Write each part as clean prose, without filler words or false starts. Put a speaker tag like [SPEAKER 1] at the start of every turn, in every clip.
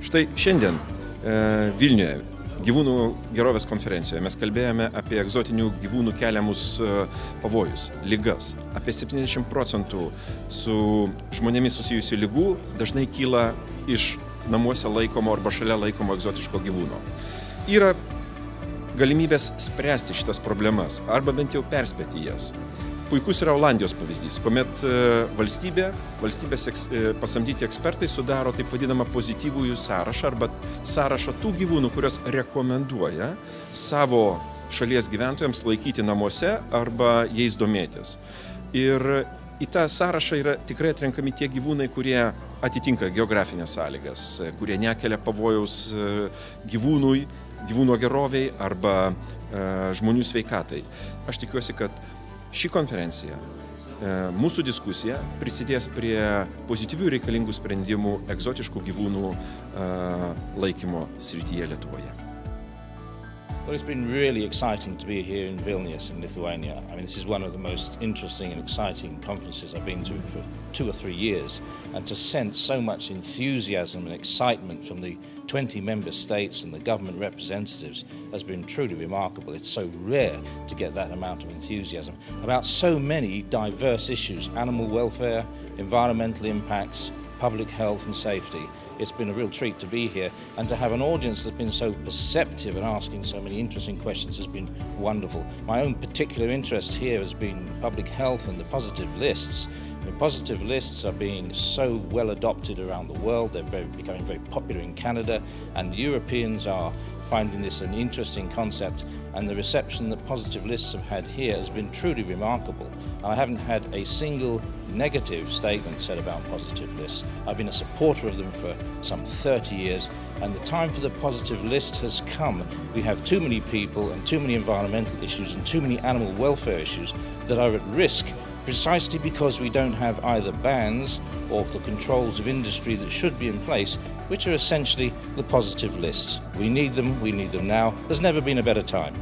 [SPEAKER 1] Štai šiandien Vilniuje gyvūnų gerovės konferencijoje mes kalbėjome apie egzotinių gyvūnų keliamus pavojus, ligas. Apie 70% su žmonėmis susijusių ligų dažnai kyla iš namuose laikomo arba šalia laikomo egzotiško gyvūno. Yra galimybės spręsti šitas problemas arba bent jau perspėti jas. Puikus yra Olandijos pavyzdys, kuomet valstybės pasamdyti ekspertai sudaro taip vadinamą pozityvųjų sąrašą arba sąrašą tų gyvūnų, kurios rekomenduoja savo šalies gyventojams laikyti namuose arba jais domėtis. Ir į tą sąrašą yra tikrai atrenkami tie gyvūnai, kurie atitinka geografinės sąlygas, kurie nekelia pavojaus gyvūno geroviai arba žmonių sveikatai. Aš tikiuosi, kad ši konferencija, mūsų diskusija prisidės prie pozityvių reikalingų sprendimų egzotiškų gyvūnų laikymo srityje Lietuvoje.
[SPEAKER 2] Well, it's been really exciting to be here in Vilnius in Lithuania. I mean, this is one of the most interesting and exciting conferences I've been to for 2 or 3 years, and to sense so much enthusiasm and excitement from the 20 member states and the government representatives has been truly remarkable. It's so rare to get that amount of enthusiasm about so many diverse issues: animal welfare, environmental impacts, public health and safety. It's been a real treat to be here, and to have an audience that's been so perceptive and asking so many interesting questions has been wonderful. My own particular interest here has been public health and the positive lists. The positive lists are being so well adopted around the world. They're becoming very popular in Canada, and Europeans are finding this an interesting concept, and the reception that positive lists have had here has been truly remarkable. I haven't had a single negative statement said about positive lists. I've been a supporter of them for some 30 years, and the time for the positive list has come. We have too many people and too many environmental issues and too many animal welfare issues that are at risk, precisely because we don't have either bans or the controls of industry that should be in place, which are essentially the positive lists. We need them now. There's never been a better time.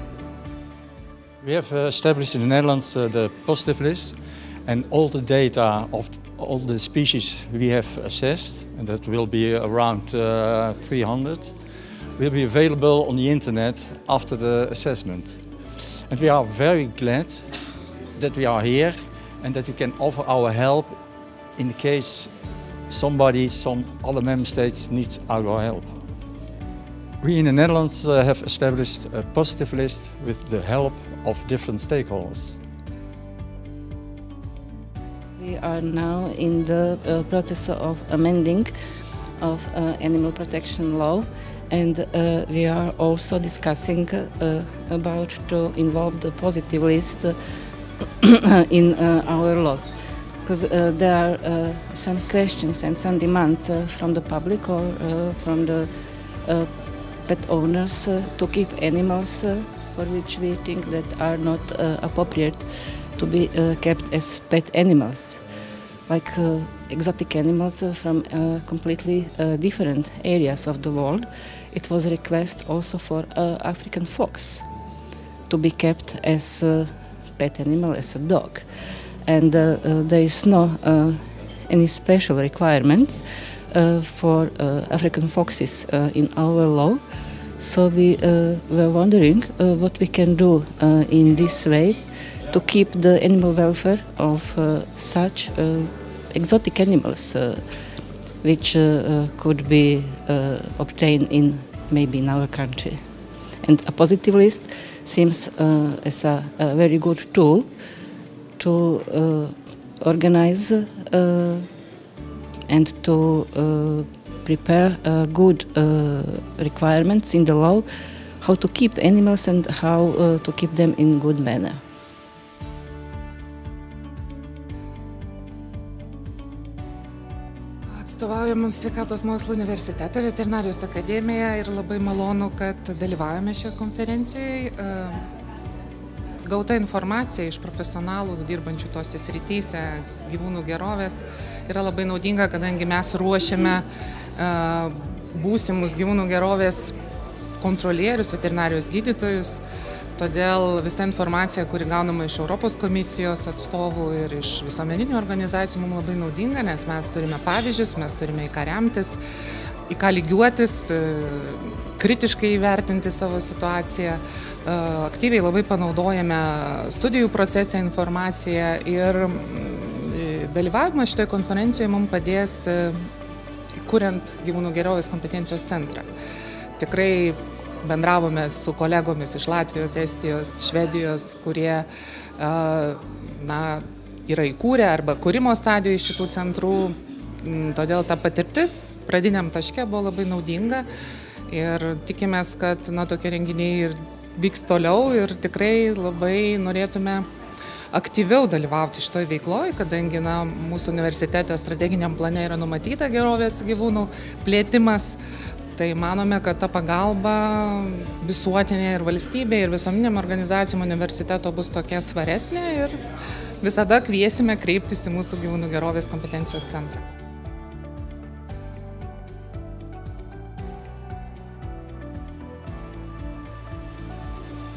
[SPEAKER 3] We have established in the Netherlands the positive list, and all the data of all the species we have assessed, and that will be around 300, will be available on the internet after the assessment. And we are very glad that we are here and that we can offer our help in case some other member states needs our help. We in the Netherlands have established a positive list with the help of different stakeholders.
[SPEAKER 4] We are now in the process of amending of animal protection law, and we are also discussing about to involve the positive list in our law, because there are some questions and some demands from the public or from the pet owners to keep animals for which we think that are not appropriate to be kept as pet animals, like exotic animals from completely different areas of the world. It was a request also for African fox to be kept as a pet animal, as a dog. And there is no any special requirements for African foxes in our law. So we were wondering what we can do in this way to keep the animal welfare of such exotic animals, which could be obtained maybe in our country. And a positive list seems as a very good tool to organize and to prepare good requirements in the law, how to keep animals and how to keep them in good manner.
[SPEAKER 5] Atstovaujam Sveikatos mokslų universitetą, veterinarijos akademiją ir labai malonu, kad dalyvaujame šioje konferencijoje. Gauta informacija iš profesionalų dirbančių tose srityse gyvūnų gerovės yra labai naudinga, kadangi mes ruošiame būsimus gyvūnų gerovės kontrolierius, veterinarijos gydytojus. Todėl visa informacija, kuri gaunama iš Europos komisijos atstovų ir iš visuomeninių organizacijų, mums labai naudinga, nes mes turime pavyzdžius, mes turime į ką remtis. į ką lygiuotis, kritiškai įvertinti savo situaciją. Aktyviai labai panaudojame studijų procese informaciją ir dalyvavimas šitoje konferencijoje mums padės kuriant gyvūnų gerovės kompetencijos centrą. Tikrai bendravome su kolegomis iš Latvijos, Estijos, Švedijos, kurie yra įkūrę arba kūrimo stadijoje šitų centrų. Todėl ta patirtis pradiniam taške buvo labai naudinga ir tikimės, kad tokie renginiai vyks toliau ir tikrai labai norėtume aktyviau dalyvauti šitoj veikloj, kadangi mūsų universitete strateginiam plane yra numatyta gerovės gyvūnų plėtimas. Tai manome, kad ta pagalba visuotinė ir valstybė ir visuomeniniam organizacijom universiteto bus tokia svaresnė ir visada kviesime kreiptis į mūsų gyvūnų gerovės kompetencijos centrą.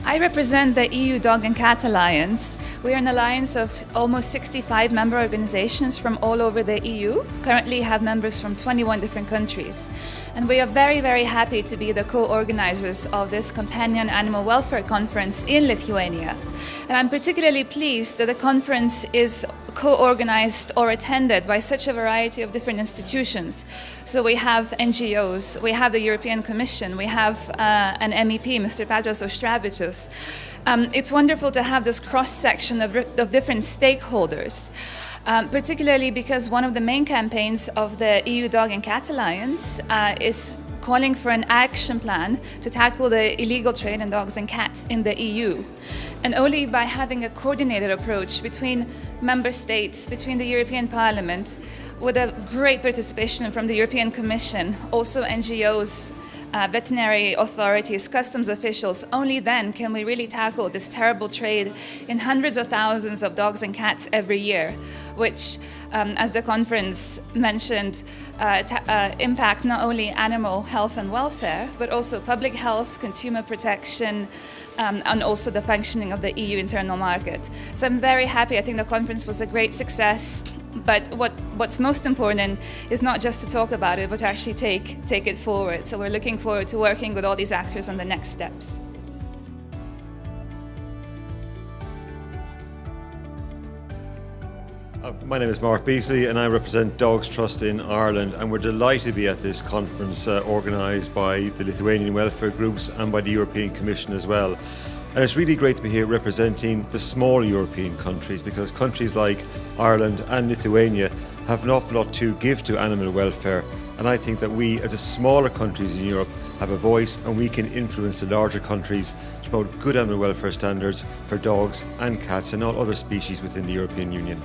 [SPEAKER 6] I represent the EU Dog and Cat Alliance. We are an alliance of almost 65 member organizations from all over the EU, currently have members from 21 different countries. And we are very, very happy to be the co-organizers of this companion animal welfare conference in Lithuania. And I'm particularly pleased that the conference is co-organized or attended by such a variety of different institutions. So we have NGOs, we have the European Commission, we have an MEP, Mr. Petras Auštrevičius. It's wonderful to have this cross-section of different stakeholders, particularly because one of the main campaigns of the EU Dog and Cat Alliance is calling for an action plan to tackle the illegal trade in dogs and cats in the EU. And only by having a coordinated approach between member states, between the European Parliament, with a great participation from the European Commission, also NGOs, veterinary authorities, customs officials, only then can we really tackle this terrible trade in hundreds of thousands of dogs and cats every year, which, as the conference mentioned, impact not only animal health and welfare, but also public health, consumer protection, and also the functioning of the EU internal market. So I'm very happy. I think the conference was a great success. But what's most important is not just to talk about it, but to actually take it forward. So we're looking forward to working with all these actors on the next steps.
[SPEAKER 7] My name is Mark Beazley and I represent Dogs Trust in Ireland, and we're delighted to be at this conference organised by the Lithuanian welfare groups and by the European Commission as well. And it's really great to be here representing the small European countries, because countries like Ireland and Lithuania have an awful lot to give to animal welfare. And I think that we, as a smaller countries in Europe, have a voice and we can influence the larger countries to promote good animal welfare standards for dogs and cats and all other species within the European Union.